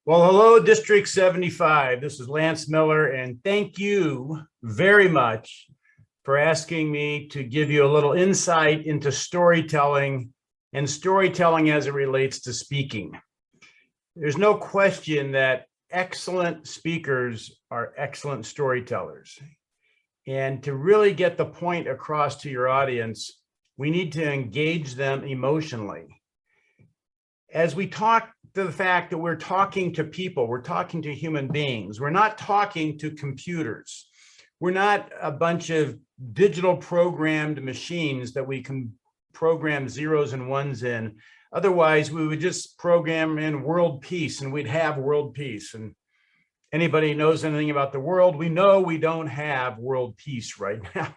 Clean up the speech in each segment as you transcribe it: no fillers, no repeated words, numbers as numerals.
Well, hello, District 75. This is Lance Miller, and thank you very much for asking me to give you a little insight into storytelling and storytelling as it relates to speaking. There's no question that excellent speakers are excellent storytellers. And to really get the point across to your audience, we need to engage them emotionally. As we talk to the fact that we're talking to people, we're talking to human beings, we're not talking to computers. We're not a bunch of digital programmed machines that we can program zeros and ones in. Otherwise, we would just program in world peace and we'd have world peace. And anybody who knows anything about the world, we know we don't have world peace right now.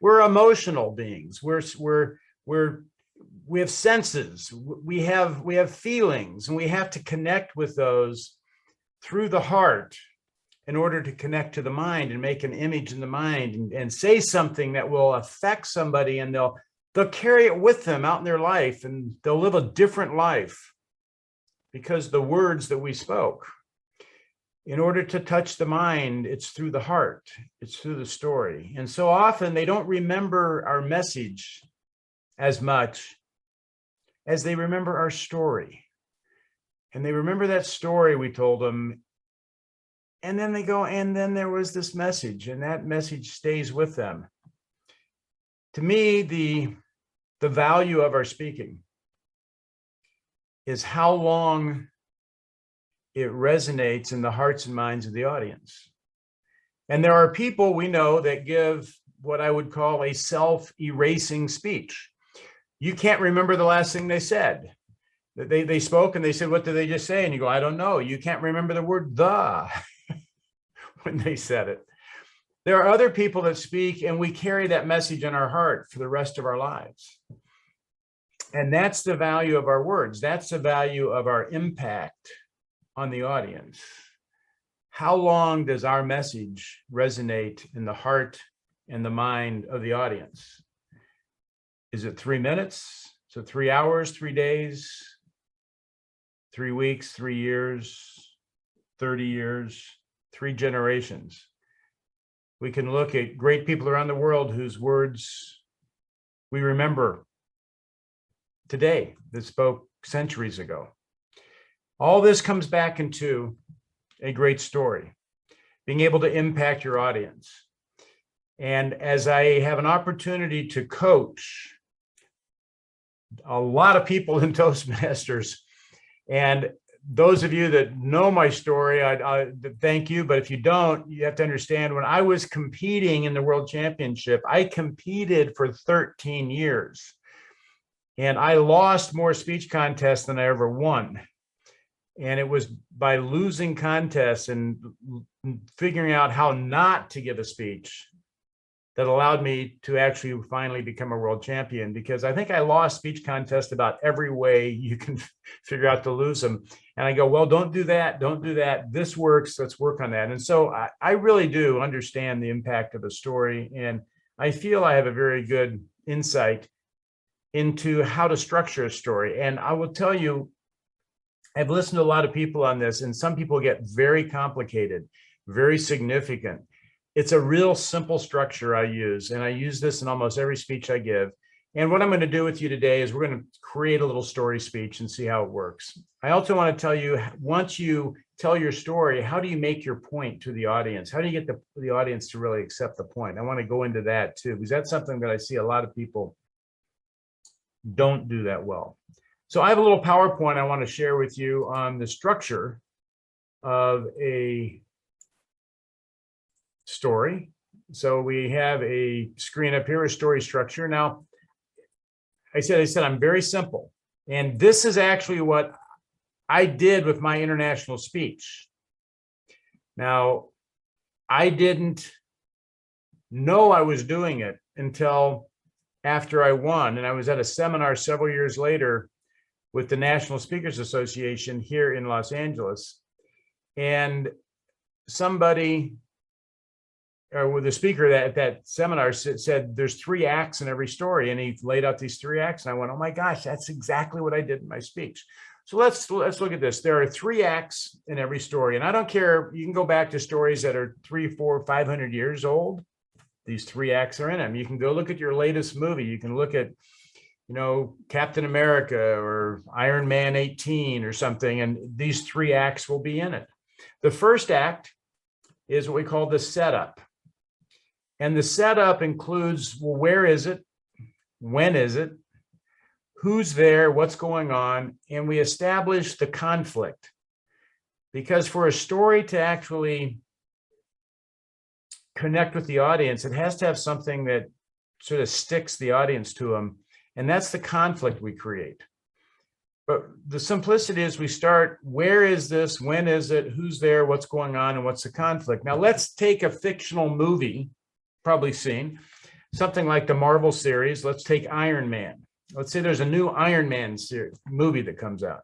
We're emotional beings. We have senses, we have feelings, and we have to connect with those through the heart in order to connect to the mind and make an image in the mind and say something that will affect somebody, and they'll carry it with them out in their life, and they'll live a different life because the words that we spoke. In order to touch the mind, it's through the heart, it's through the story. And so often they don't remember our message as much as they remember our story. And they remember that story we told them, and then they go, and then there was this message, and that message stays with them. To me, the value of our speaking is how long it resonates in the hearts and minds of the audience. And there are people we know that give what I would call a self-erasing speech. You can't remember the last thing they said. They spoke and they said, what did they just say? And you go, I don't know. You can't remember the word the when they said it. There are other people that speak and we carry that message in our heart for the rest of our lives. And that's the value of our words. That's the value of our impact on the audience. How long does our message resonate in the heart and the mind of the audience? Is it 3 minutes? So 3 hours, 3 days, 3 weeks, 3 years, 30 years, 3 generations? We can look at great people around the world whose words we remember today that spoke centuries ago. All this comes back into a great story, being able to impact your audience. And as I have an opportunity to coach a lot of people in Toastmasters, and those of you that know my story, I thank you. But if you don't, you have to understand, when I was competing in the World Championship, I competed for 13 years. And I lost more speech contests than I ever won. And it was by losing contests and figuring out how not to give a speech that allowed me to actually finally become a world champion, because I think I lost speech contests about every way you can figure out to lose them. And I go, well, don't do that. Don't do that. This works. Let's work on that. And so I really do understand the impact of a story. And I feel I have a very good insight into how to structure a story. And I will tell you, I've listened to a lot of people on this, and some people get very complicated, very significant. It's a real simple structure I use, and I use this in almost every speech I give. And what I'm going to do with you today is we're going to create a little story speech and see how it works. I also want to tell you, once you tell your story, how do you make your point to the audience? How do you get the audience to really accept the point? I want to go into that too, because that's something that I see a lot of people don't do that well. So I have a little PowerPoint I want to share with you on the structure of a story. So we have a screen up here, a story structure. Now, I said I'm very simple. And this is actually what I did with my international speech. Now, I didn't know I was doing it until after I won. And I was at a seminar several years later with the National Speakers Association here in Los Angeles. And somebody, or with the speaker at that seminar said, there's 3 acts in every story. And he laid out these 3 acts. And I went, oh my gosh, that's exactly what I did in my speech. So let's look at this. There are 3 acts in every story, and I don't care. You can go back to stories that are 3, 4, 500 years old. These 3 acts are in them. You can go look at your latest movie. You can look at, you know, Captain America or Iron Man 18 or something, and these 3 acts will be in it. The first act is what we call the setup. And the setup includes, well, where is it? When is it? Who's there? What's going on? And we establish the conflict. Because for a story to actually connect with the audience, it has to have something that sort of sticks the audience to them. And that's the conflict we create. But the simplicity is we start, where is this? When is it? Who's there? What's going on? And what's the conflict? Now let's take a fictional movie, probably seen, something like the Marvel series. Let's take Iron Man. Let's say there's a new Iron Man movie that comes out.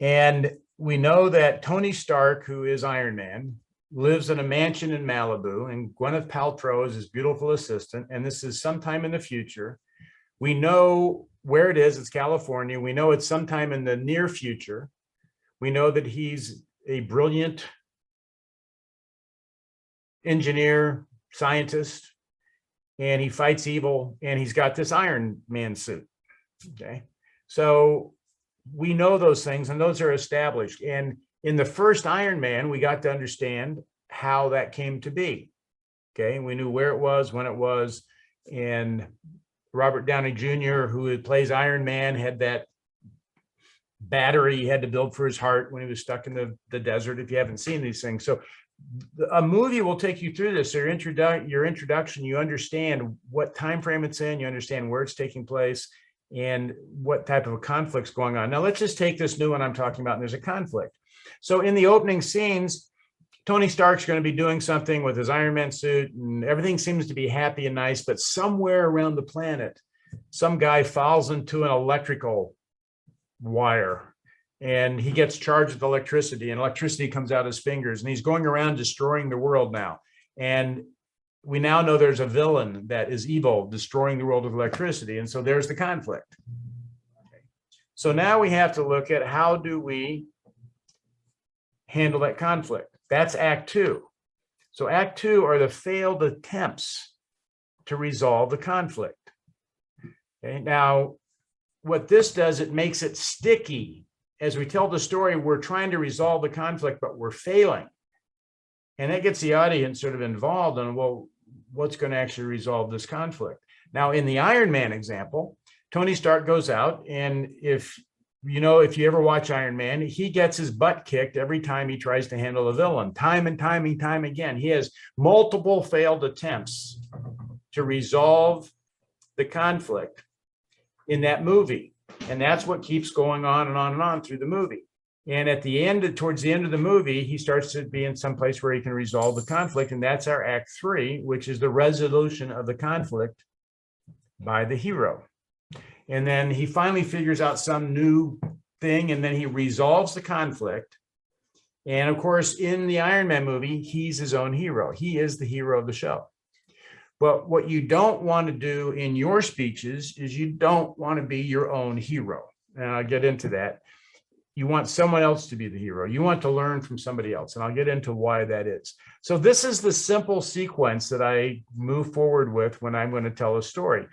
And we know that Tony Stark, who is Iron Man, lives in a mansion in Malibu, and Gwyneth Paltrow is his beautiful assistant. And this is sometime in the future. We know where it is. It's California. We know it's sometime in the near future. We know that he's a brilliant engineer, scientist, and he fights evil, and he's got this Iron Man suit. Okay. So we know those things, and those are established. And in the first Iron Man, we got to understand how that came to be. Okay. We knew where it was, when it was, and Robert Downey Jr., who plays Iron Man, had that battery he had to build for his heart when he was stuck in the desert, if you haven't seen these things. So a movie will take you through this. So your introduction, you understand what time frame it's in, you understand where it's taking place, and what type of a conflict's going on. Now let's just take this new one I'm talking about, and there's a conflict. So in the opening scenes, Tony Stark's going to be doing something with his Iron Man suit, and everything seems to be happy and nice, but somewhere around the planet, some guy falls into an electrical wire, and he gets charged with electricity, and electricity comes out his fingers, and he's going around destroying the world now. And we now know there's a villain that is evil, destroying the world with electricity. And so there's the conflict. Okay. So now we have to look at, how do we handle that conflict? That's Act 2. So Act 2 are the failed attempts to resolve the conflict. Okay. Now, what this does, it makes it sticky. As we tell the story, we're trying to resolve the conflict, but we're failing. And that gets the audience sort of involved in, well, what's going to actually resolve this conflict? Now, in the Iron Man example, Tony Stark goes out, and if you ever watch Iron Man, he gets his butt kicked every time he tries to handle a villain, time and time again. He has multiple failed attempts to resolve the conflict in that movie. And that's what keeps going on and on and on through the movie. And at the end, towards the end of the movie, he starts to be in some place where he can resolve the conflict. And that's our Act 3, which is the resolution of the conflict by the hero. And then he finally figures out some new thing, and then he resolves the conflict. And of course, in the Iron Man movie, he's his own hero. He is the hero of the show. But what you don't want to do in your speeches is you don't want to be your own hero. And I'll get into that. You want someone else to be the hero. You want to learn from somebody else. And I'll get into why that is. So this is the simple sequence that I move forward with when I'm going to tell a story.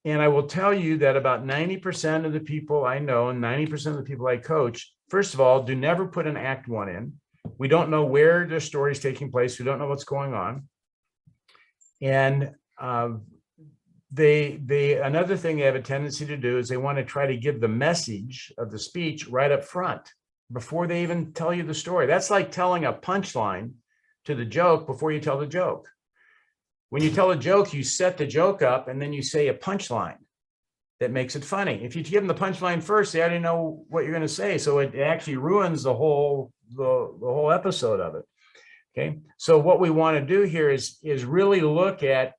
And I will tell you that about 90% of the people I know and 90% of the people I coach, first of all, do never put an Act 1 in. We don't know where the story is taking place. We don't know what's going on. And another thing they have a tendency to do is they want to try to give the message of the speech right up front before they even tell you the story. That's like telling a punchline to the joke before you tell the joke. When you tell a joke, you set the joke up and then you say a punchline that makes it funny. If you give them the punchline first, they already know what you're going to say. So it actually ruins the whole episode of it. Okay. So what we want to do here is really look at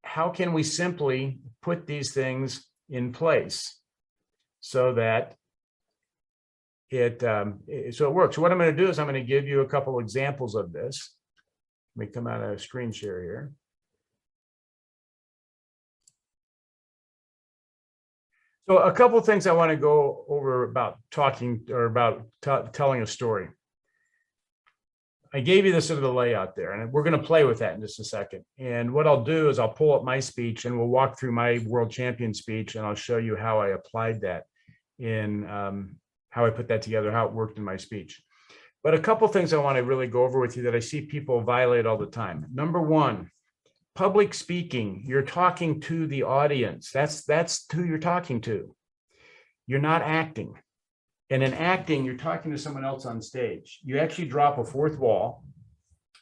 how can we simply put these things in place so that it works. So what I'm going to do is I'm going to give you a couple examples of this. Let me come out of screen share here. So a couple of things I want to go over about talking or about telling a story. I gave you this sort of the layout there, and we're going to play with that in just a second. And what I'll do is I'll pull up my speech and we'll walk through my world champion speech, and I'll show you how I applied that in how I put that together, how it worked in my speech. But a couple of things I want to really go over with you that I see people violate all the time. Number one, public speaking, you're talking to the audience. That's who you're talking to. You're not acting. And in acting, you're talking to someone else on stage. You actually drop a fourth wall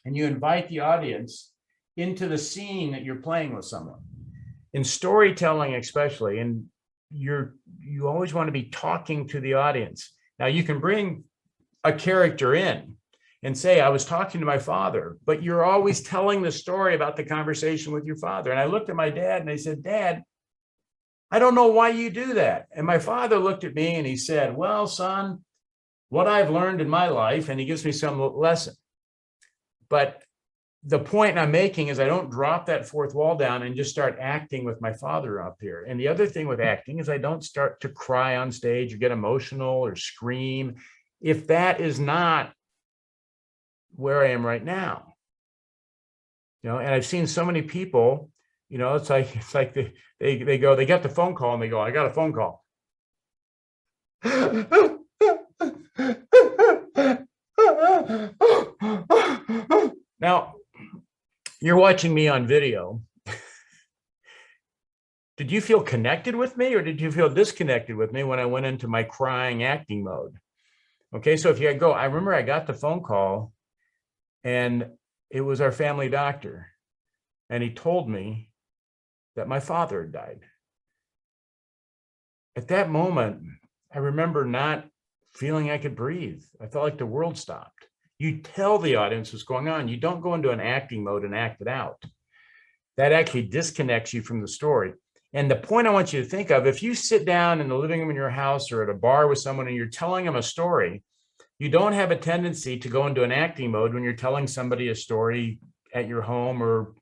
and you invite the audience into the scene that you're playing with someone. In storytelling especially, and you always want to be talking to the audience. Now you can bring a character in and say, I was talking to my father, but you're always telling the story about the conversation with your father. And I looked at my dad and I said, Dad, I don't know why you do that. And my father looked at me and he said, well, son, what I've learned in my life, and he gives me some lesson. But the point I'm making is I don't drop that fourth wall down and just start acting with my father up here. And the other thing with acting is I don't start to cry on stage or get emotional or scream if that is not where I am right now. You know, and I've seen so many people, you know, it's like they go, they get the phone call and they go, I got a phone call. Now, you're watching me on video. Did you feel connected with me or did you feel disconnected with me when I went into my crying acting mode? Okay, so if you go, I remember I got the phone call and it was our family doctor. And he told me that my father had died. At that moment, I remember not feeling I could breathe. I felt like the world stopped. You tell the audience what's going on. You don't go into an acting mode and act it out. That actually disconnects you from the story. And the point I want you to think of, if you sit down in the living room in your house or at a bar with someone and you're telling them a story, you don't have a tendency to go into an acting mode when you're telling somebody a story at your home or,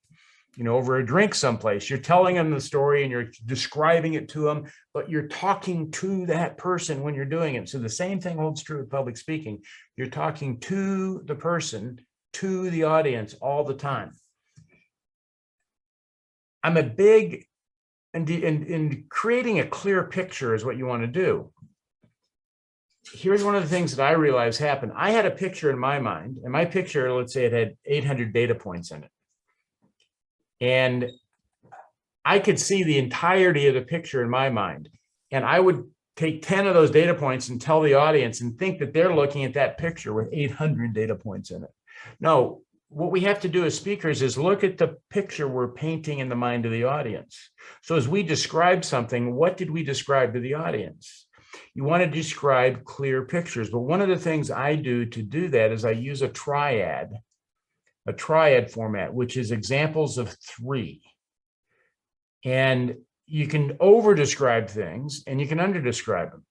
you know, over a drink someplace. You're telling them the story and you're describing it to them, but you're talking to that person when you're doing it. So the same thing holds true with public speaking. You're talking to the person, to the audience all the time. I'm a big, and creating a clear picture is what you want to do. Here's one of the things that I realized happened. I had a picture in my mind, and my picture, let's say it had 800 data points in it. And I could see the entirety of the picture in my mind. And I would take 10 of those data points and tell the audience and think that they're looking at that picture with 800 data points in it. No, what we have to do as speakers is look at the picture we're painting in the mind of the audience. So as we describe something, what did we describe to the audience? You want to describe clear pictures. But one of the things I do to do that is I use a triad format, which is examples of 3. And you can over describe things and you can under describe them.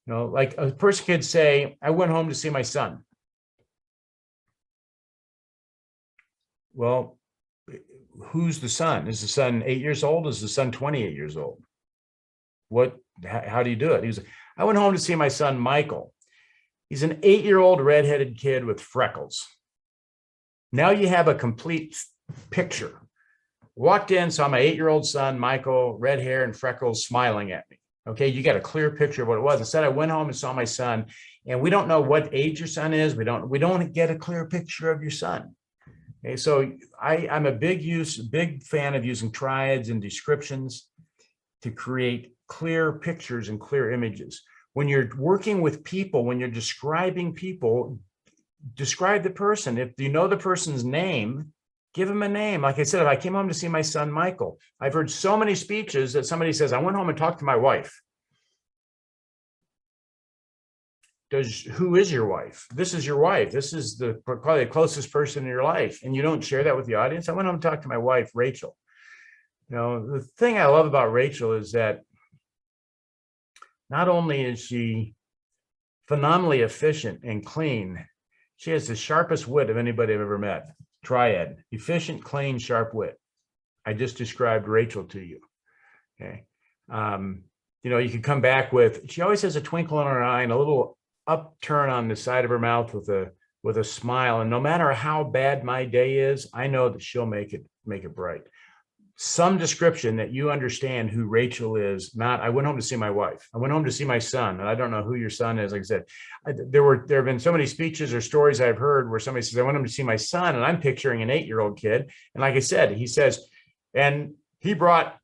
You know, like a person could say, I went home to see my son. Well, who's the son? Is the son 8 years old? Is the son 28 years old? How do you do it? He was, I went home to see my son, Michael. He's an 8-year-old redheaded kid with freckles. Now you have a complete picture. Walked in, saw my 8-year-old son, Michael, red hair and freckles, smiling at me. Okay, you got a clear picture of what it was. Instead, I went home and saw my son, and we don't know what age your son is. We don't get a clear picture of your son. Okay, so I'm a big fan of using triads and descriptions to create clear pictures and clear images. When you're working with people, when you're describing people, describe the person. If you know the person's name, give them a name. Like I said, if I came home to see my son, Michael, I've heard so many speeches that somebody says, I went home and talked to my wife. Who is your wife? This is your wife. This is probably the closest person in your life. And you don't share that with the audience. I went home and talked to my wife, Rachel. You know, the thing I love about Rachel is that not only is she phenomenally efficient and clean, she has the sharpest wit of anybody I've ever met. Triad, efficient, clean, sharp wit. I just described Rachel to you. Okay. you could come back with, she always has a twinkle in her eye and a little upturn on the side of her mouth with a smile. And no matter how bad my day is, I know that she'll make it bright. Some description that you understand who Rachel is. Not, I went home to see my wife. I went home to see my son. And I don't know who your son is. Like I said, there have been so many speeches or stories I've heard where somebody says, I went home to see my son, and I'm picturing an 8-year-old kid. And like I said, he says, and he brought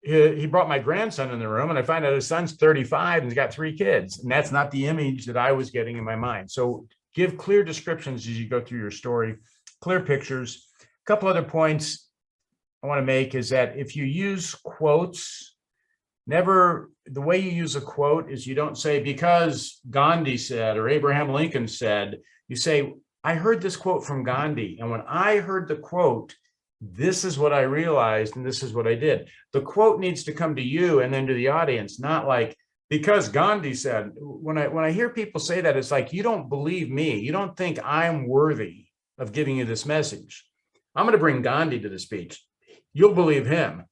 my grandson in the room, and I find out his son's 35 and he's got 3 kids. And that's not the image that I was getting in my mind. So give clear descriptions as you go through your story, clear pictures. A couple other points I want to make is that if you use quotes, the way you use a quote is you don't say, because Gandhi said, or Abraham Lincoln said. You say, I heard this quote from Gandhi, and when I heard the quote, this is what I realized, and this is what I did. The quote needs to come to you and then to the audience, not like, because Gandhi said. When I hear people say that, it's like, you don't believe me. You don't think I'm worthy of giving you this message. I'm going to bring Gandhi to the speech. You'll believe him.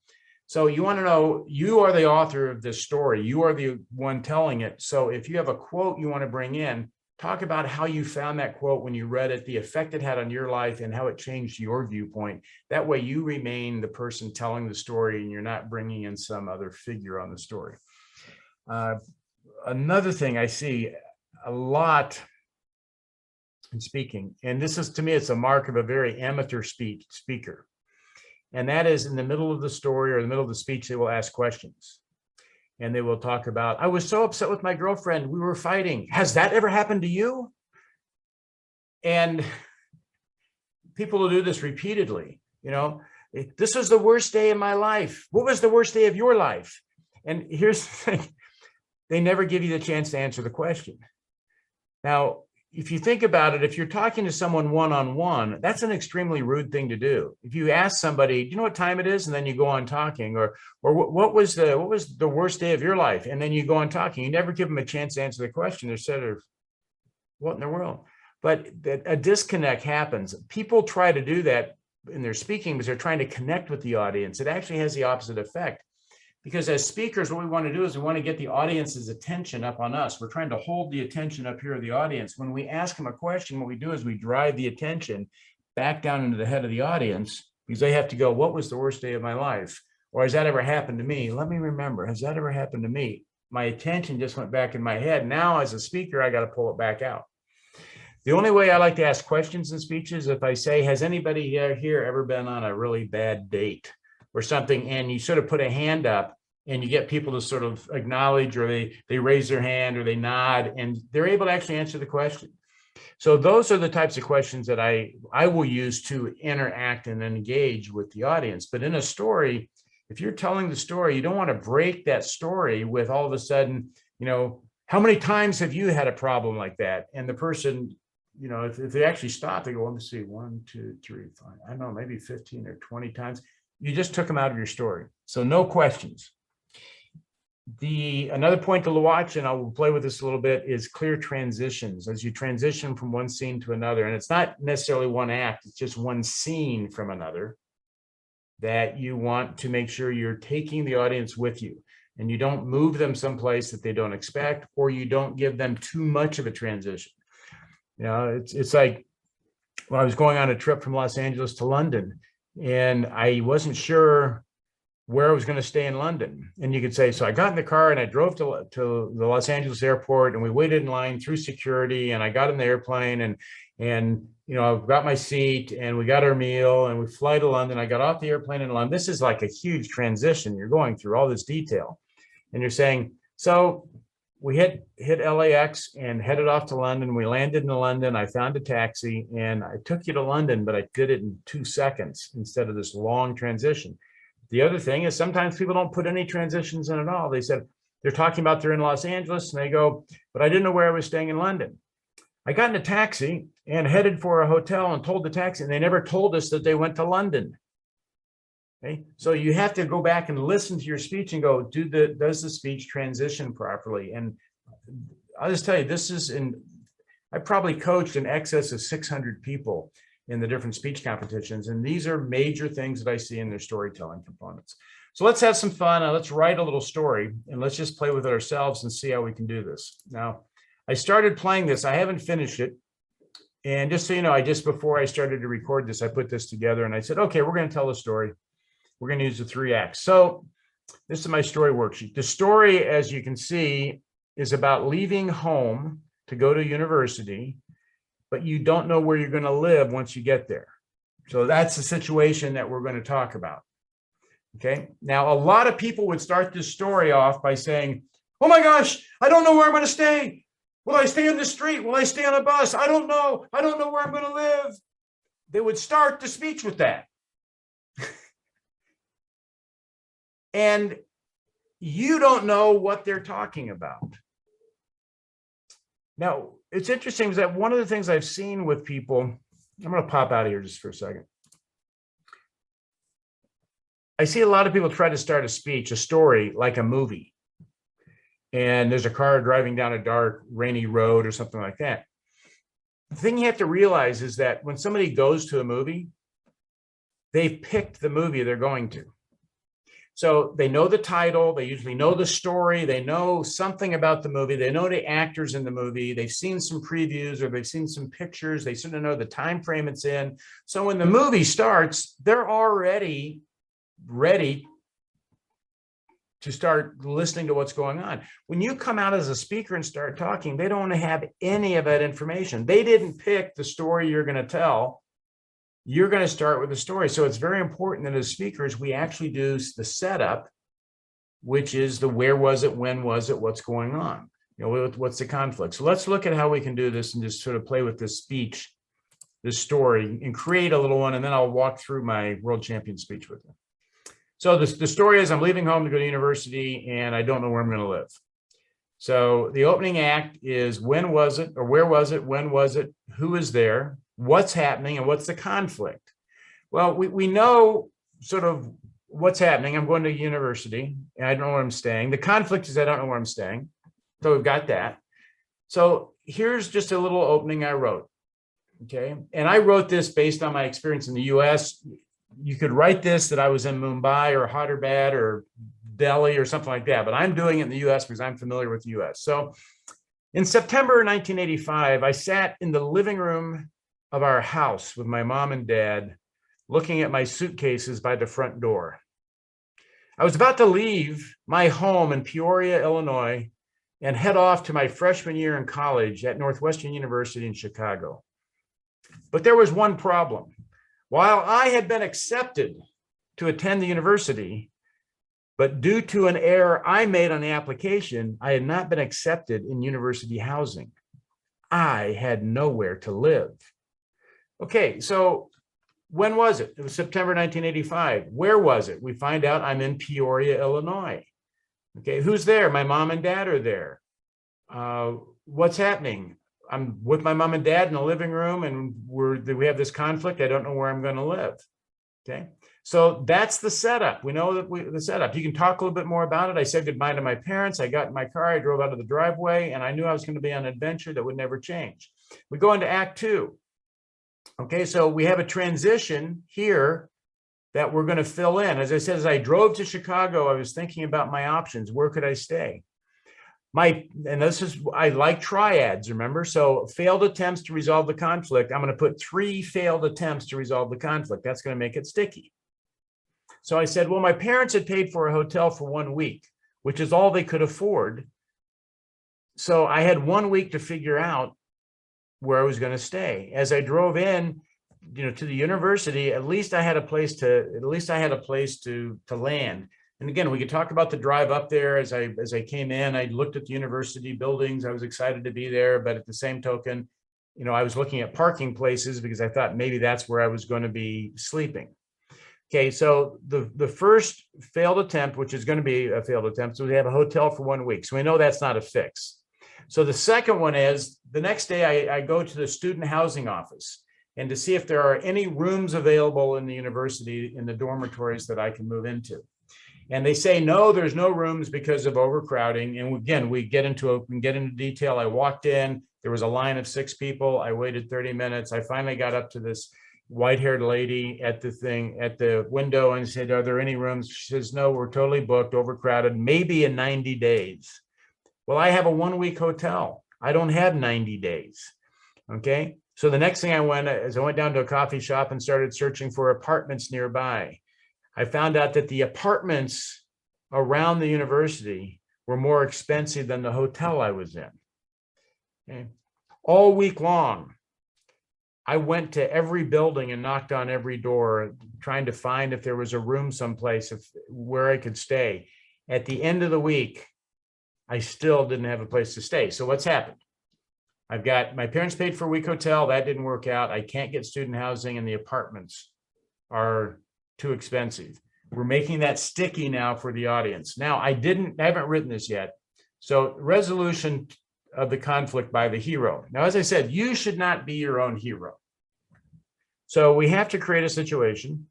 So you want to know, you are the author of this story. You are the one telling it. So if you have a quote you want to bring in, talk about how you found that quote when you read it, the effect it had on your life, and how it changed your viewpoint. That way you remain the person telling the story, and you're not bringing in some other figure on the story. Another thing I see a lot in speaking, and this is, to me, it's a mark of a very amateur speaker. And that is, in the middle of the story or the middle of the speech, they will ask questions. And they will talk about, I was so upset with my girlfriend, we were fighting. Has that ever happened to you? And people will do this repeatedly. This was the worst day of my life. What was the worst day of your life? And here's the thing, they never give you the chance to answer the question. Now, if you think about it, if you're talking to someone one-on-one, that's an extremely rude thing to do. If you ask somebody, do you know what time it is? And then you go on talking, or what was the worst day of your life? And then you go on talking. You never give them a chance to answer the question. They're sort of, what in the world? But a disconnect happens. People try to do that in their speaking because they're trying to connect with the audience. It actually has the opposite effect. Because as speakers, what we want to do is we want to get the audience's attention up on us. We're trying to hold the attention up here of the audience. When we ask them a question, what we do is we drive the attention back down into the head of the audience, because they have to go, what was the worst day of my life? Or has that ever happened to me? Let me remember, has that ever happened to me? My attention just went back in my head. Now, as a speaker, I got to pull it back out. The only way I like to ask questions in speeches, if I say, has anybody here ever been on a really bad date or something, and you sort of put a hand up, and you get people to sort of acknowledge, or they raise their hand, or they nod, and they're able to actually answer the question. So those are the types of questions that I will use to interact and engage with the audience. But in a story, if you're telling the story, you don't want to break that story with all of a sudden, how many times have you had a problem like that? And the person, if they actually stop, they go, let me see, 1, 2, 3, 5, I don't know, maybe 15 or 20 times. You just took them out of your story. So no questions. Another point to watch, and I'll play with this a little bit, is clear transitions as you transition from one scene to another. And it's not necessarily one act, it's just one scene from another, that you want to make sure you're taking the audience with you, and you don't move them someplace that they don't expect, or you don't give them too much of a transition. It's like when I was going on a trip from Los Angeles to London, and I wasn't sure where I was going to stay in London. And you could say, so I got in the car and I drove to the Los Angeles airport, and we waited in line through security, and I got in the airplane, and I got my seat, and we got our meal, and we fly to London. I got off the airplane in London. This is like a huge transition. You're going through all this detail, and you're saying, so we hit LAX and headed off to London. We landed in London. I found a taxi, and I took you to London, but I did it in 2 seconds instead of this long transition. The other thing is, sometimes people don't put any transitions in at all. They said they're talking about they're in Los Angeles, and they go, but I didn't know where I was staying in London. I got in a taxi and headed for a hotel and told the taxi, and they never told us that they went to London. Okay, so you have to go back and listen to your speech and go, does the speech transition properly? And I'll just tell you, I probably coached in excess of 600 people in the different speech competitions. And these are major things that I see in their storytelling components. So let's have some fun and let's write a little story and let's just play with it ourselves and see how we can do this. Now, I started playing this. I haven't finished it. And just so you know, before I started to record this, I put this together and I said, okay, we're going to tell a story. We're going to use the 3 acts. So this is my story worksheet. The story, as you can see, is about leaving home to go to university, but you don't know where you're going to live once you get there. So that's the situation that we're going to talk about. Okay. Now, a lot of people would start this story off by saying, oh my gosh, I don't know where I'm going to stay. Will I stay on the street? Will I stay on a bus? I don't know. I don't know where I'm going to live. They would start the speech with that. And you don't know what they're talking about. Now, it's interesting is that one of the things I've seen with people, I'm going to pop out of here just for a second. I see a lot of people try to start a speech, a story, like a movie. And there's a car driving down a dark, rainy road or something like that. The thing you have to realize is that when somebody goes to a movie, they've picked the movie they're going to. So they know the title, they usually know the story, they know something about the movie, they know the actors in the movie, they've seen some previews or they've seen some pictures, they sort of know the time frame it's in. So when the movie starts, they're already ready to start listening to what's going on. When you come out as a speaker and start talking, they don't have any of that information. They didn't pick the story you're going to tell. You're going to start with the story. So it's very important that as speakers, we actually do the setup, which is the where was it, when was it, what's going on, what's the conflict. So let's look at how we can do this and just sort of play with this speech, this story, and create a little one, and then I'll walk through my world champion speech with you. So the story is I'm leaving home to go to university and I don't know where I'm going to live. So the opening act is when was it, or where was it, when was it, who is there, what's happening, and what's the conflict. Well, we know sort of what's happening. I'm going to university and I don't know where I'm staying. The conflict is I don't know where I'm staying. So we've got that. So here's just a little opening I wrote. Okay. And I wrote this based on my experience in the US. You could write this that I was in Mumbai or Hyderabad or Delhi or something like that, but I'm doing it in the US because I'm familiar with the US. So in September 1985, I sat in the living room of our house with my mom and dad, looking at my suitcases by the front door. I was about to leave my home in Peoria, Illinois, and head off to my freshman year in college at Northwestern University in Chicago. But there was one problem. While I had been accepted to attend the university, but due to an error I made on the application, I had not been accepted in university housing. I had nowhere to live. Okay, so when was it? It was September 1985. Where was it? We find out I'm in Peoria, Illinois. Okay, who's there? My mom and dad are there. What's happening? I'm with my mom and dad in the living room and we have this conflict. I don't know where I'm going to live. Okay. So that's the setup. We know that the setup. You can talk a little bit more about it. I said goodbye to my parents. I got in my car. I drove out of the driveway and I knew I was going to be on an adventure that would never change. We go into Act 2. Okay. So we have a transition here that we're going to fill in. As I said, as I drove to Chicago, I was thinking about my options. Where could I stay? I like triads, remember? So failed attempts to resolve the conflict. I'm going to put 3 failed attempts to resolve the conflict. That's going to make it sticky. So I said, well, my parents had paid for a hotel for 1 week, which is all they could afford. So I had 1 week to figure out where I was going to stay. As I drove in, to the university, at least I had a place to land. And again, we could talk about the drive up there. As I came in, I looked at the university buildings. I was excited to be there, but at the same token, I was looking at parking places because I thought maybe that's where I was going to be sleeping. Okay, so the first failed attempt, which is going to be a failed attempt, so we have a hotel for 1 week. So we know that's not a fix. So the second one is the next day I go to the student housing office and to see if there are any rooms available in the university in the dormitories that I can move into. And they say, no, there's no rooms because of overcrowding. And again, we get into detail. I walked in, there was a line of 6 people. I waited 30 minutes. I finally got up to this, white-haired lady at the window and said, "Are there any rooms?" She says, "No, we're totally booked, overcrowded, maybe in 90 days. Well, I have a 1-week hotel. I don't have 90 days. Okay. So the next thing I went down to a coffee shop and started searching for apartments nearby. I found out that the apartments around the university were more expensive than the hotel I was in. Okay. All week long, I went to every building and knocked on every door, trying to find if there was a room someplace where I could stay. At the end of the week, I still didn't have a place to stay. So what's happened? I've got my parents paid for a week hotel. That didn't work out. I can't get student housing and the apartments are too expensive. We're making that sticky now for the audience. Now, I haven't written this yet. So resolution of the conflict by the hero. Now, as I said, you should not be your own hero. So we have to create a situation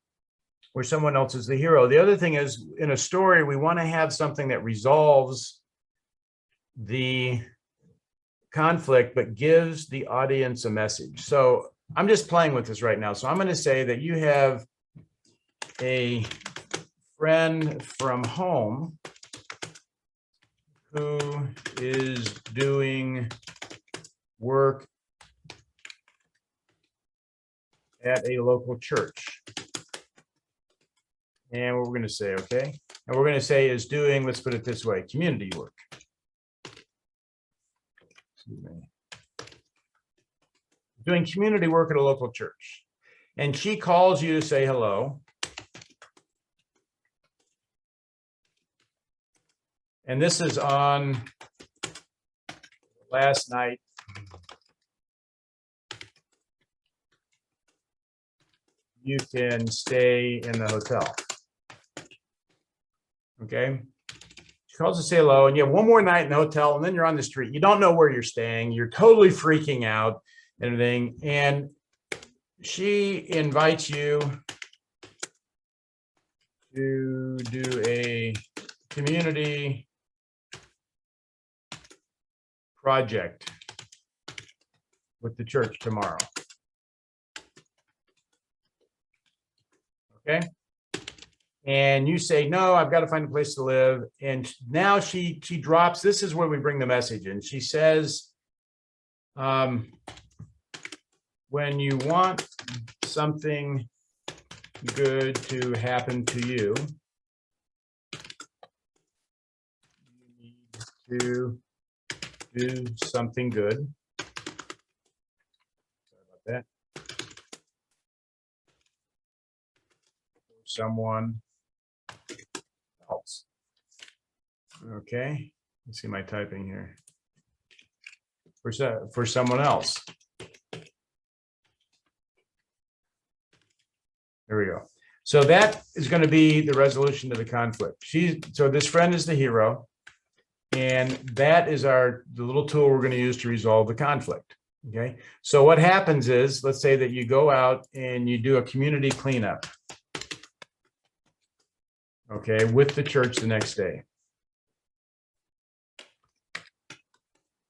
where someone else is the hero. The other thing is, in a story, we want to have something that resolves the conflict, but gives the audience a message. So I'm just playing with this right now. So I'm going to say that you have a friend from home who is doing work at a local church. And what we're going to say, okay? And we're going to say is doing, let's put it this way, community work. Doing community work at a local church. And she calls you to say hello. And this is on last night. You can stay in the hotel. Okay. She calls to say hello, and you have one more night in the hotel, and then you're on the street. You don't know where you're staying. You're totally freaking out and everything. And she invites you to do a community project with the church tomorrow. Okay. And you say, no, I've got to find a place to live. And now she drops, this is where we bring the message in. She says, when you want something good to happen to you, you need to do something good. Sorry about that. Someone else. Okay, let's see my typing here. For someone else. There we go. So that is going to be the resolution to the conflict. So this friend is the hero, and that is the little tool we're going to use to resolve the conflict. Okay. So what happens is, let's say that you go out and you do a community cleanup. Okay, with the church the next day.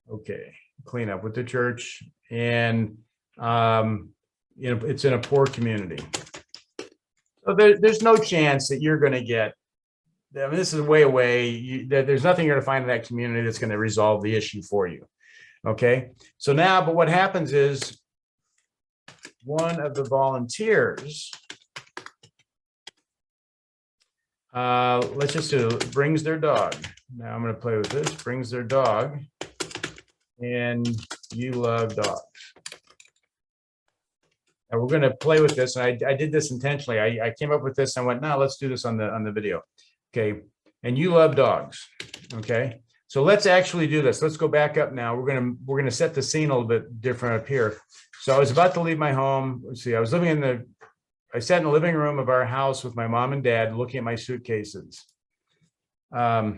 Okay, clean up with the church, and it's in a poor community. So there's no chance that you're going to get. I mean, this is way away. There's nothing you're going to find in that community that's going to resolve the issue for you. Okay, so now, but what happens is one of the volunteers. Let's just do, brings their dog. Now I'm going to play with this, brings their dog, and you love dogs. Now we're going to play with this, and I did this intentionally. I came up with this and went, no, let's do this on the video. Okay, and you love dogs. Okay, so let's actually do this. Let's go back up now. We're gonna set the scene a little bit different up here. So I was about to leave my home. Let's see, I sat in the living room of our house with my mom and dad looking at my suitcases. My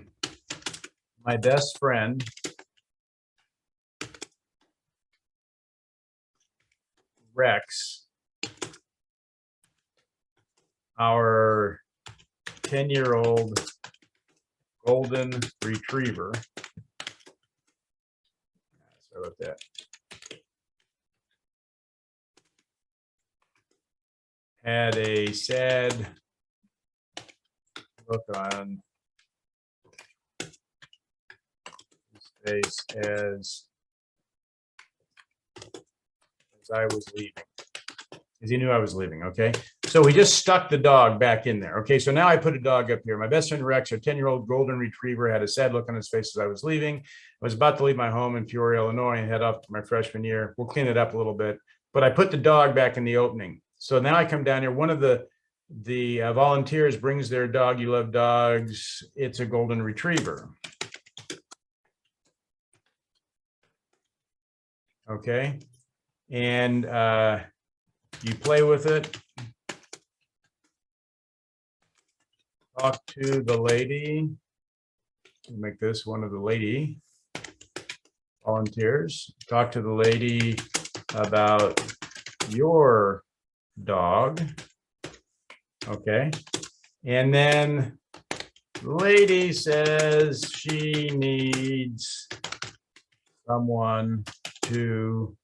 best friend Rex, our 10-year-old golden retriever. Sorry about that. had a sad look on his face as I was leaving. Because he knew I was leaving, okay? So we just stuck the dog back in there, okay? So now I put a dog up here. My best friend Rex, our 10-year-old golden retriever, had a sad look on his face as I was leaving. I was about to leave my home in Peoria, Illinois, and head off to my freshman year. We'll clean it up a little bit. But I put the dog back in the opening. So now I come down here. One of the volunteers brings their dog. You love dogs. It's a golden retriever. Okay. And you play with it. Talk to the lady. Make this one of the lady volunteers. Talk to the lady about your dog. Okay. And then the lady says she needs someone to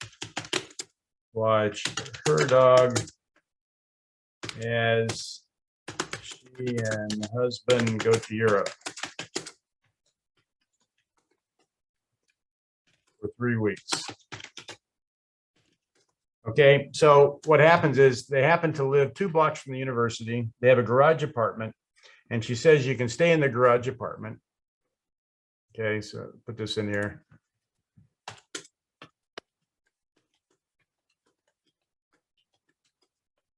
watch her dog as she and husband go to Europe for 3 weeks. Okay, so what happens is they happen to live 2 blocks from the university. They have a garage apartment, and she says you can stay in the garage apartment. Okay, so put this in here.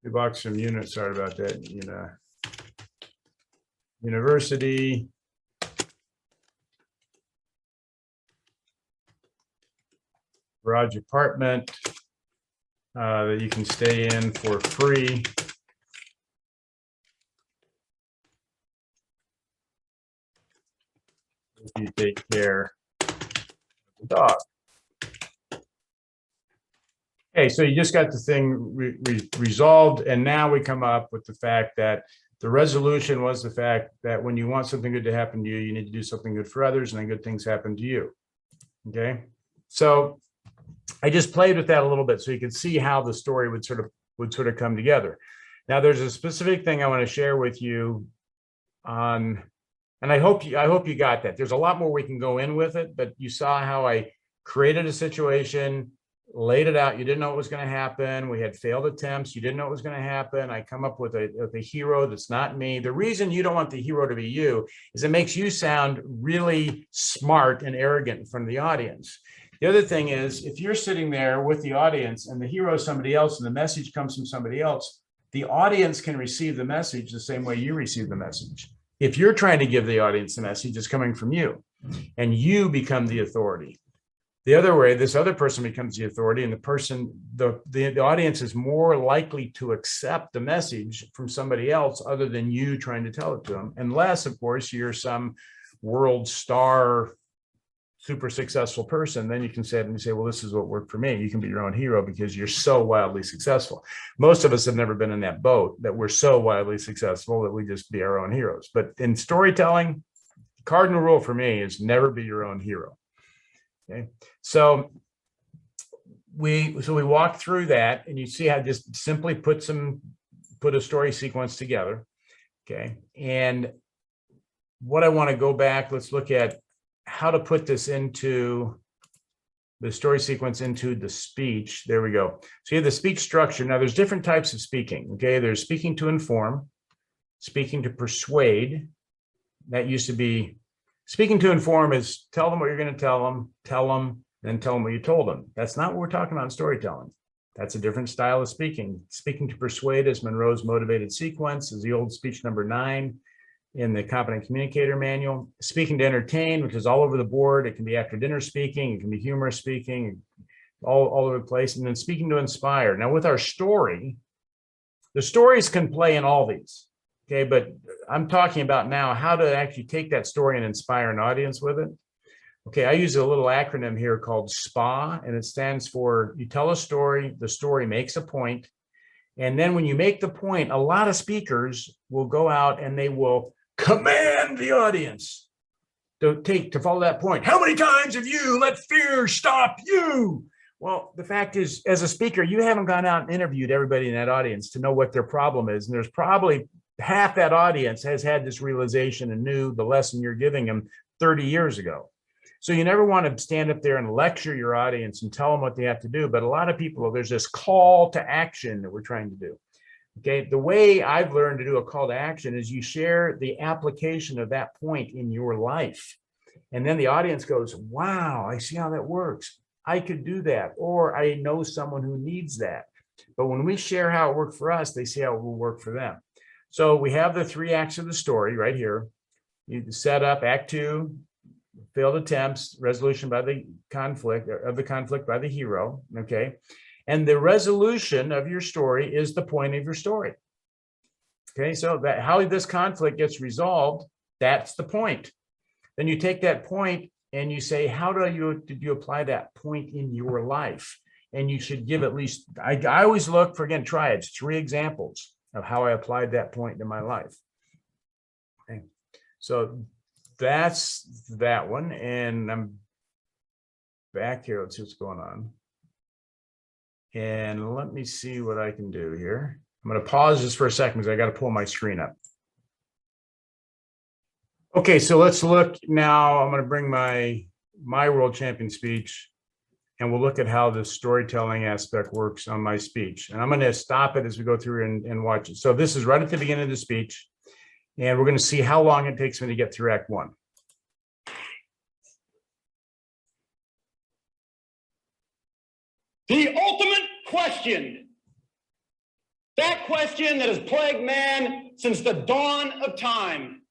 Blocks from unit, sorry about that, university. Garage apartment that you can stay in for free. If you take care of the dog. Okay, so you just got the thing resolved, and now we come up with the fact that the resolution was the fact that when you want something good to happen to you, you need to do something good for others, and then good things happen to you. Okay, so I just played with that a little bit so you can see how the story would sort of come together. Now, there's a specific thing I want to share with you on, and I hope you got that. There's a lot more we can go in with it, but you saw how I created a situation, laid it out. You didn't know what was going to happen. We had failed attempts. You didn't know what was going to happen. I come up with a hero that's not me. The reason you don't want the hero to be you is it makes you sound really smart and arrogant in front of the audience. The other thing is, if you're sitting there with the audience and the hero is somebody else and the message comes from somebody else, the audience can receive the message the same way you receive the message. If you're trying to give the audience the message, it's coming from you, and you become the authority. The other way, this other person becomes the authority, and the audience is more likely to accept the message from somebody else other than you trying to tell it to them, unless, of course, you're some world star, super successful person. Then you can say, well, this is what worked for me. You can be your own hero because you're so wildly successful. Most of us have never been in that boat, that we're so wildly successful that we just be our own heroes. But in storytelling, cardinal rule for me is never be your own hero. Okay, so we walk through that, and you see how just simply put a story sequence together. Okay, and what I want to go back, let's look at how to put this into the story sequence into the speech. There we go. So you have the speech structure. Now there's different types of speaking. Okay, there's speaking to inform, speaking to persuade. That used to be speaking to inform is tell them what you're going to tell them, then tell them what you told them. That's not what we're talking about in storytelling. That's a different style of speaking. Speaking to persuade is Monroe's motivated sequence, is the old speech number 9 in the Competent Communicator Manual. Speaking to entertain, which is all over the board. It can be after dinner speaking, it can be humorous speaking, all over the place. And then speaking to inspire. Now with our story, the stories can play in all these. Okay, but I'm talking about now how to actually take that story and inspire an audience with it. Okay, I use a little acronym here called SPA, and it stands for you tell a story, the story makes a point, and then when you make the point, a lot of speakers will go out and they will command the audience to follow that point. How many times have you let fear stop you? Well, the fact is, as a speaker, you haven't gone out and interviewed everybody in that audience to know what their problem is. And there's probably half that audience has had this realization and knew the lesson you're giving them 30 years ago. So you never want to stand up there and lecture your audience and tell them what they have to do. But a lot of people, there's this call to action that we're trying to do. Okay, the way I've learned to do a call to action is you share the application of that point in your life. And then the audience goes, wow, I see how that works. I could do that, or I know someone who needs that. But when we share how it worked for us, they see how it will work for them. So we have the 3 acts of the story right here. You set up act 2, failed attempts, resolution by the conflict by the hero. Okay. And the resolution of your story is the point of your story. Okay. So that how this conflict gets resolved, that's the point. Then you take that point and you say, how did you apply that point in your life? And you should give at least, I always look for, again, triads, 3 examples of how I applied that point in my life. Okay. So that's that one. And I'm back here. Let's see what's going on. And let me see what I can do here. I'm going to pause this for a second because I got to pull my screen up. Okay, so let's look now. I'm going to bring my world champion speech, and we'll look at how the storytelling aspect works on my speech. And I'm going to stop it as we go through and watch it. So this is right at the beginning of the speech, and we're going to see how long it takes me to get through Act 1. The ultimate question, that question that has plagued man since the dawn of time,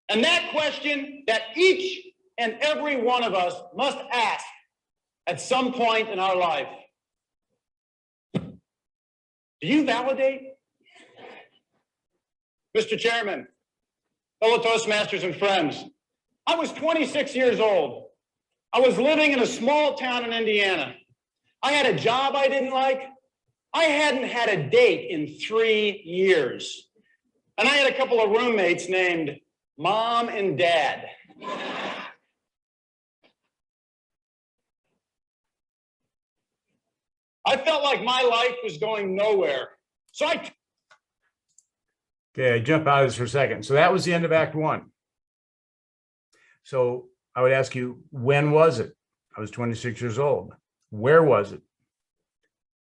and that question that each and every one of us must ask at some point in our life. Do you validate? Mr. Chairman, fellow Toastmasters and friends, I was 26 years old. I was living in a small town in Indiana. I had a job I didn't like. I hadn't had a date in 3 years. And I had a couple of roommates named Mom and Dad. I felt like my life was going nowhere. So Okay, I jump out of this for a second. So that was the end of Act 1. So I would ask you, when was it? I was 26 years old. Where was it?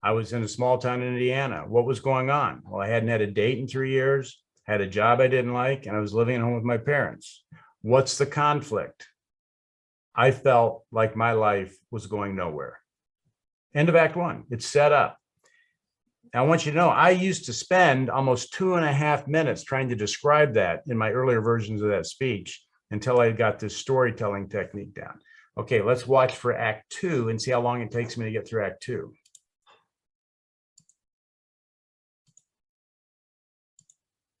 I was in a small town in Indiana. What was going on? Well, I hadn't had a date in 3 years, had a job I didn't like, and I was living at home with my parents. What's the conflict? I felt like my life was going nowhere. End of Act 1. It's set up. I want you to know, I used to spend almost 2.5 minutes trying to describe that in my earlier versions of that speech until I got this storytelling technique down. Okay, let's watch for Act 2 and see how long it takes me to get through Act 2.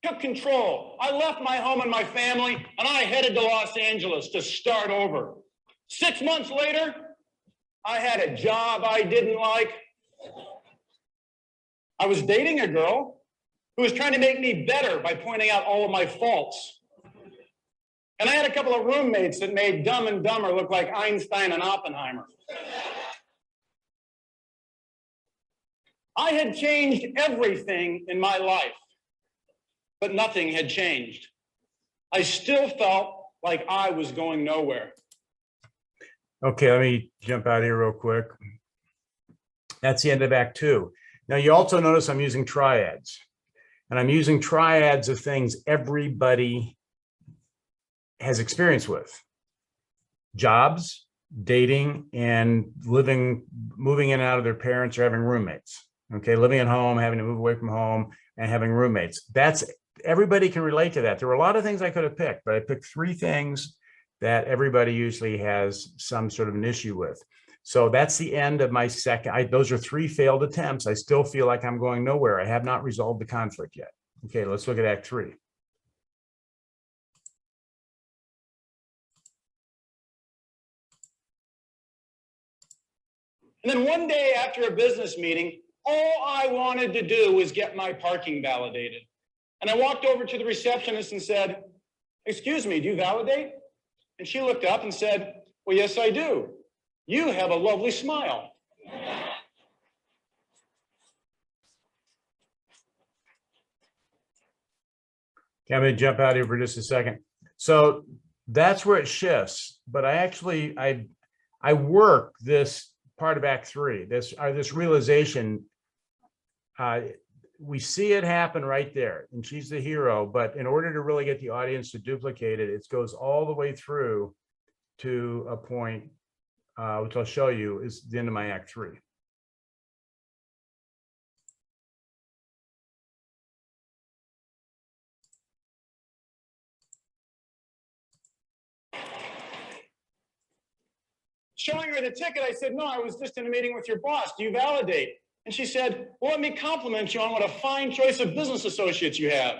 took control. I left my home and my family, and I headed to Los Angeles to start over. 6 months later, I had a job I didn't like. I was dating a girl who was trying to make me better by pointing out all of my faults. And I had a couple of roommates that made Dumb and Dumber look like Einstein and Oppenheimer. I had changed everything in my life, but nothing had changed. I still felt like I was going nowhere. Okay, let me jump out of here real quick. That's the end of Act 2. Now, you also notice I'm using triads, and I'm using triads of things everybody has experience with: jobs, dating, and moving in and out of their parents or having roommates. Okay, living at home, having to move away from home, and having roommates. That's, everybody can relate to that. There were a lot of things I could have picked, but I picked 3 things that everybody usually has some sort of an issue with. So that's the end of my second. Those are 3 failed attempts. I still feel like I'm going nowhere. I have not resolved the conflict yet. Okay, let's look at Act 3. And then one day after a business meeting, all I wanted to do was get my parking validated. And I walked over to the receptionist and said, "Excuse me, do you validate?" And she looked up and said, "Well, yes, I do. You have a lovely smile." Okay, I'm going to jump out here for just a second. So that's where it shifts. But I work this part of Act 3, this realization. We see it happen right there, and she's the hero. But in order to really get the audience to duplicate it, it goes all the way through to a point, which I'll show you is the end of my Act 3. Showing her the ticket, I said, no, I was just in a meeting with your boss. Do you validate? And she said, well, let me compliment you on what a fine choice of business associates you have.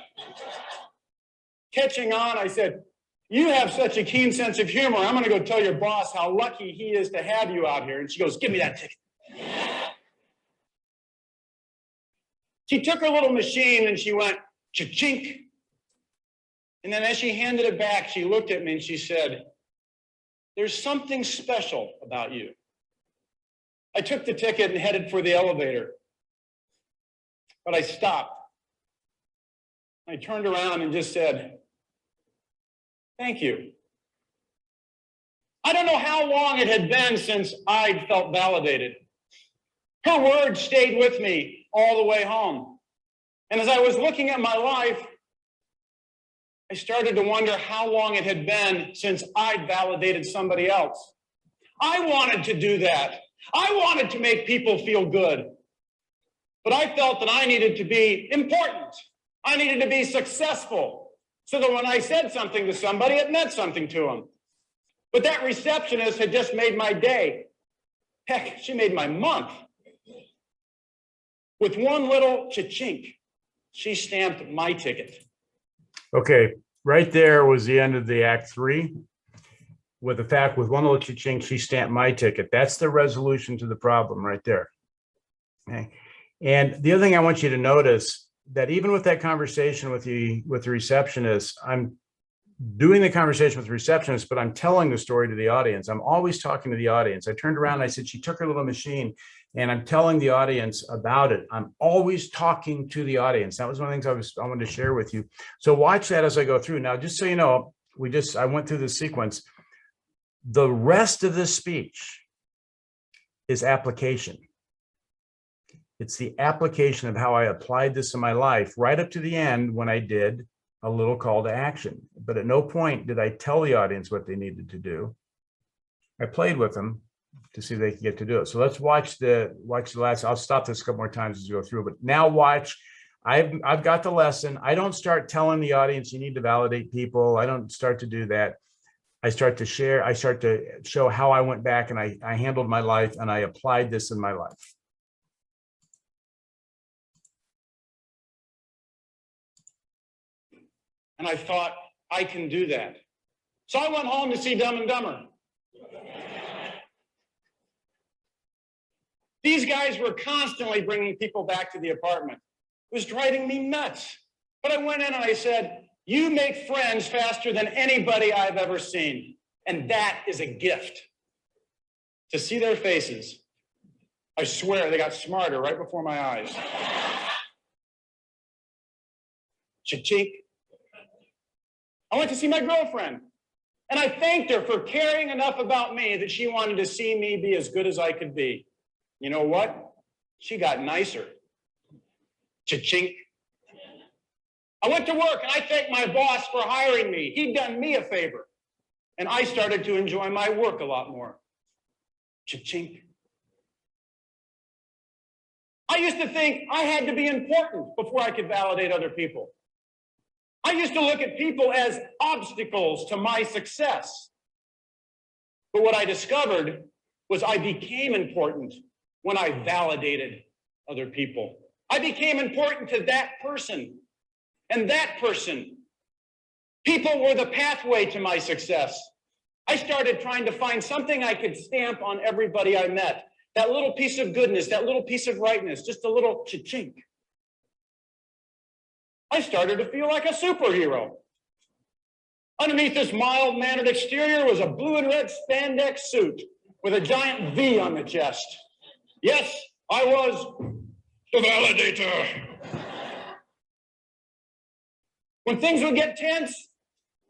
Catching on, I said, you have such a keen sense of humor. I'm going to go tell your boss how lucky he is to have you out here. And she goes, give me that ticket. She took her little machine and she went, cha-chink. And then as she handed it back, she looked at me and she said, there's something special about you. I took the ticket and headed for the elevator, but I stopped. I turned around and just said, thank you. I don't know how long it had been since I'd felt validated. Her words stayed with me all the way home. And as I was looking at my life, I started to wonder how long it had been since I'd validated somebody else. I wanted to do that. I wanted to make people feel good. But I felt that I needed to be important. I needed to be successful so that when I said something to somebody, it meant something to them. But that receptionist had just made my day. Heck, she made my month. With one little cha-chink, she stamped my ticket. Okay, right there was the end of the Act 3. With the fact, with one little cha-ching, she stamped my ticket. That's the resolution to the problem right there. Okay. And the other thing I want you to notice, that even with that conversation with the receptionist, I'm doing the conversation with the receptionist, but I'm telling the story to the audience. I'm always talking to the audience. I turned around and I said, she took her little machine, and I'm telling the audience about it. I'm always talking to the audience. That was one of the things I wanted to share with you. So watch that as I go through. Now, just so you know, I went through this sequence. The rest of this speech is application. It's the application of how I applied this in my life right up to the end when I did a little call to action. But at no point did I tell the audience what they needed to do. I played with them to see if they could get to do it. So let's watch the last. I'll stop this a couple more times as we go through, but now watch. I've got the lesson. I don't start telling the audience you need to validate people. I don't start to do that. I start to share. I start to show how I went back and I handled my life and I applied this in my life. And I thought, I can do that. So I went home to see Dumb and Dumber. These guys were constantly bringing people back to the apartment. It was driving me nuts. But I went in and I said, you make friends faster than anybody I've ever seen. And that is a gift. To see their faces, I swear they got smarter right before my eyes. Cha-chink. I went to see my girlfriend, and I thanked her for caring enough about me that she wanted to see me be as good as I could be. You know what? She got nicer. Cha-chink. I went to work, and I thanked my boss for hiring me. He'd done me a favor, and I started to enjoy my work a lot more. Cha-chink. I used to think I had to be important before I could validate other people. I used to look at people as obstacles to my success. But what I discovered was I became important when I validated other people. I became important to that person and that person. People were the pathway to my success. I started trying to find something I could stamp on everybody I met. That little piece of goodness, that little piece of rightness, just a little cha-chink. I started to feel like a superhero. Underneath this mild-mannered exterior was a blue and red spandex suit with a giant V on the chest. Yes, I was the validator. When things would get tense,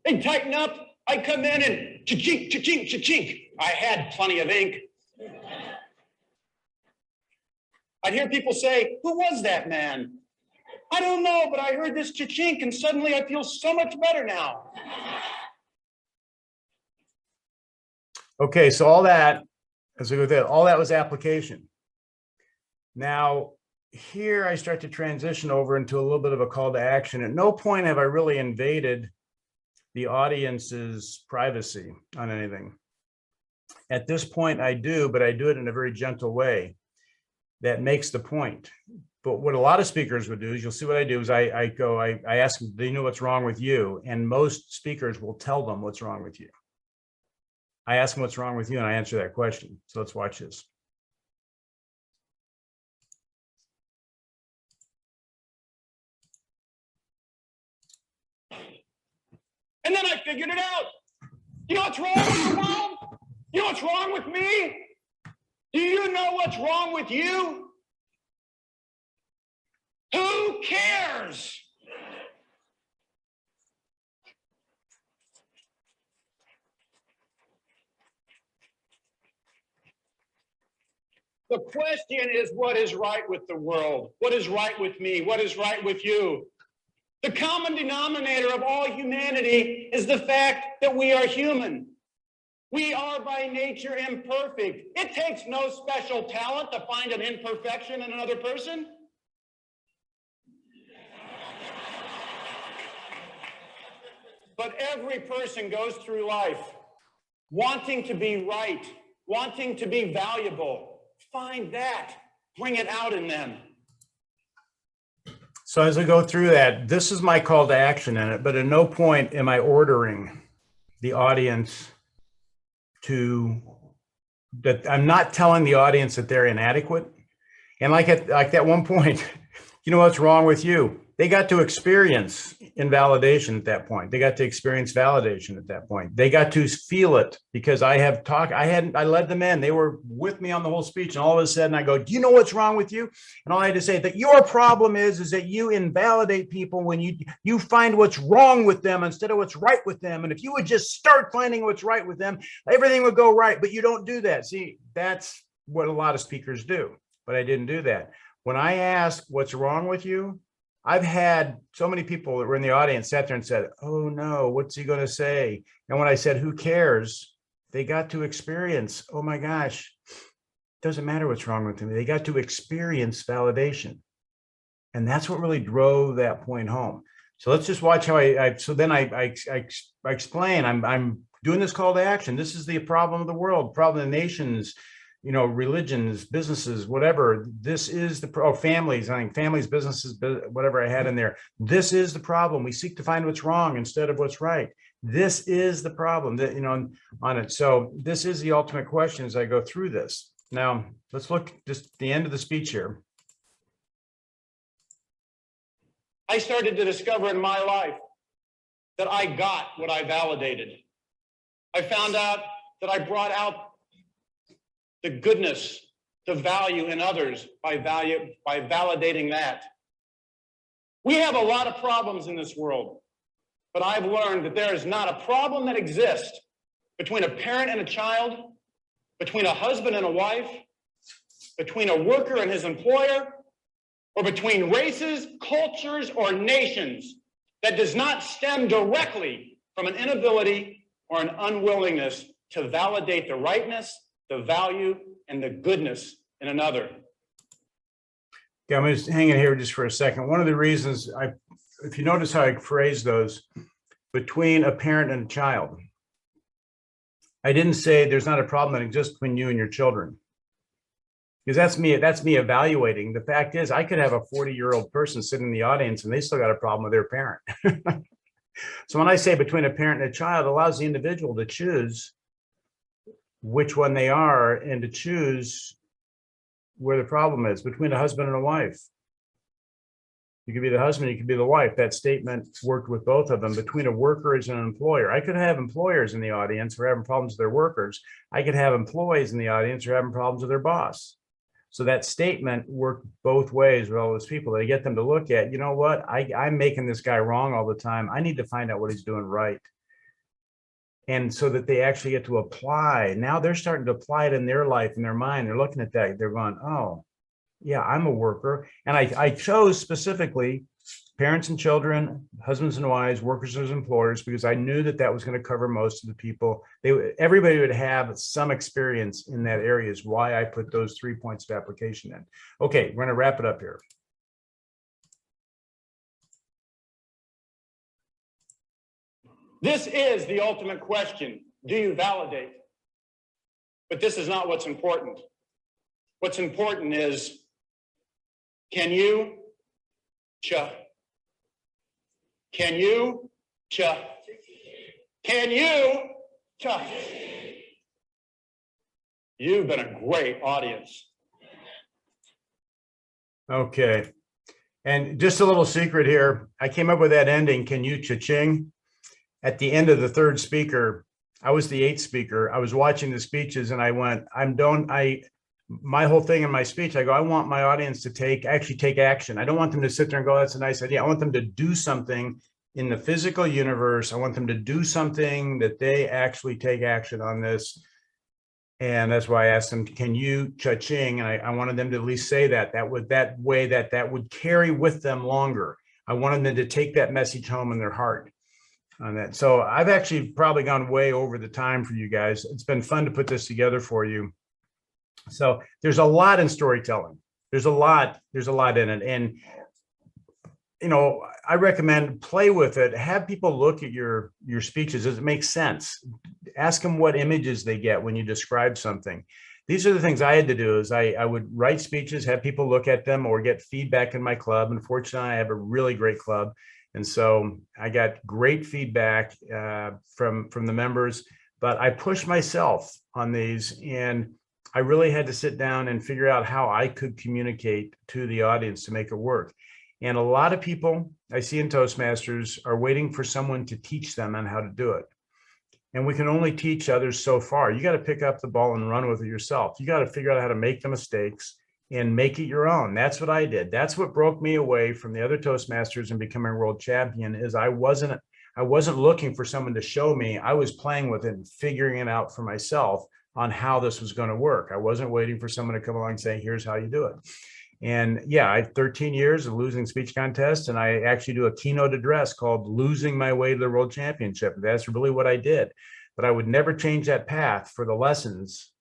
they'd tighten up, I'd come in and cha-chink, cha-chink, cha-chink. I had plenty of ink. I'd hear people say, who was that man? I don't know, but I heard this cha-chink and suddenly I feel so much better now. Okay, so all that, as we go with that, all that was application. Now, here I start to transition over into a little bit of a call to action. At no point have I really invaded the audience's privacy on anything. At this point, I do, but I do it in a very gentle way that makes the point. But what a lot of speakers would do is, you'll see what I do is I ask them, do you know what's wrong with you? And most speakers will tell them what's wrong with you. I ask them what's wrong with you and I answer that question. So let's watch this. And then I figured it out. You know what's wrong with the world? You know what's wrong with me? Do you know what's wrong with you? Who cares? The question is, what is right with the world? What is right with me? What is right with you? The common denominator of all humanity is the fact that we are human. We are by nature imperfect. It takes no special talent to find an imperfection in another person. But every person goes through life wanting to be right, wanting to be valuable. Find that, bring it out in them. So as I go through that, this is my call to action in it, but at no point am I ordering the audience that I'm not telling the audience that they're inadequate. And like that one point, you know what's wrong with you? They got to experience invalidation at that point. They got to experience validation at that point. They got to feel it because I led them in. They were with me on the whole speech. And all of a sudden I go, do you know what's wrong with you? And all I had to say that your problem is that you invalidate people when you find what's wrong with them instead of what's right with them. And if you would just start finding what's right with them, everything would go right, but you don't do that. See, that's what a lot of speakers do, but I didn't do that. When I ask what's wrong with you, I've had so many people that were in the audience sat there and said, oh no, what's he going to say? And when I said, who cares? They got to experience, oh my gosh, doesn't matter what's wrong with them. They got to experience validation. And that's what really drove that point home. So let's just watch how so then I explain, I'm doing this call to action. This is the problem of the world, problem of the nations, you know, religions, businesses, whatever. This is the families. I think families, businesses, whatever I had in there. This is the problem. We seek to find what's wrong instead of what's right. This is the problem that, you know, on it. So this is the ultimate question as I go through this. Now let's look just the end of the speech here. I started to discover in my life that I got what I validated. I found out that I brought out the goodness, the value in others by validating that. We have a lot of problems in this world, but I've learned that there is not a problem that exists between a parent and a child, between a husband and a wife, between a worker and his employer, or between races, cultures, or nations that does not stem directly from an inability or an unwillingness to validate the rightness, the value, and the goodness in another. Okay, I'm just hanging here just for a second. One of the reasons if you notice how I phrase those, between a parent and a child, I didn't say there's not a problem that exists between you and your children. Because that's me evaluating. The fact is, I could have a 40-year-old person sitting in the audience and they still got a problem with their parent. So when I say between a parent and a child, it allows the individual to choose which one they are and to choose where the problem is. Between a husband and a wife, you could be the husband, you could be the wife. That statement worked with both of them. Between a worker and an employer, I could have employers in the audience who are having problems with their workers. I could have employees in the audience who are having problems with their boss. So that statement worked both ways with all those people. They get them to look at, you know what, I'm making this guy wrong all the time. I need to find out what he's doing right. And so that they actually get to apply. Now they're starting to apply it in their life, in their mind. They're looking at that. They're going, oh, yeah, I'm a worker. And I chose specifically parents and children, husbands and wives, workers and employers, because I knew that that was going to cover most of the people. Everybody would have some experience in that area, is why I put those 3 points of application in. Okay, we're going to wrap it up here. This is the ultimate question. Do you validate? But this is not what's important. What's important is, can you Can you Can you You've been a great audience. Okay. And just a little secret here. I came up with that ending, can you cha-ching? At the end of the third speaker, I was the 8th speaker. I was watching the speeches and I went, my whole thing in my speech, I go, I want my audience to actually take action. I don't want them to sit there and go, that's a nice idea. I want them to do something in the physical universe. I want them to do something that they actually take action on this. And that's why I asked them, can you cha-ching? And I wanted them to at least say that would carry with them longer. I wanted them to take that message home in their heart on that. So I've actually probably gone way over the time for you guys. It's been fun to put this together for you. So there's a lot in storytelling. There's a lot in it. And, you know, I recommend play with it. Have people look at your speeches. Does it make sense? Ask them what images they get when you describe something. These are the things I had to do. Is I would write speeches, have people look at them, or get feedback in my club. Unfortunately, I have a really great club. And so I got great feedback from the members, but I pushed myself on these, and I really had to sit down and figure out how I could communicate to the audience to make it work. And a lot of people I see in Toastmasters are waiting for someone to teach them on how to do it. And we can only teach others so far. You got to pick up the ball and run with it yourself. You got to figure out how to make the mistakes and make it your own. That's what I did. That's what broke me away from the other Toastmasters and becoming world champion. Is I wasn't looking for someone to show me. I was playing with it and figuring it out for myself on how this was going to work. I wasn't waiting for someone to come along and say, here's how you do it. And yeah, I have 13 years of losing speech contests, and I actually do a keynote address called Losing My Way to the World Championship. That's really what I did. But I would never change that path for the lessons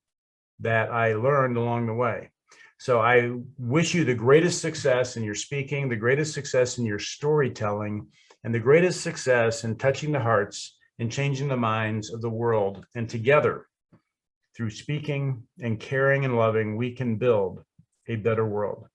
that I learned along the way. So I wish you the greatest success in your speaking, the greatest success in your storytelling, and the greatest success in touching the hearts and changing the minds of the world. And together, through speaking and caring and loving, we can build a better world.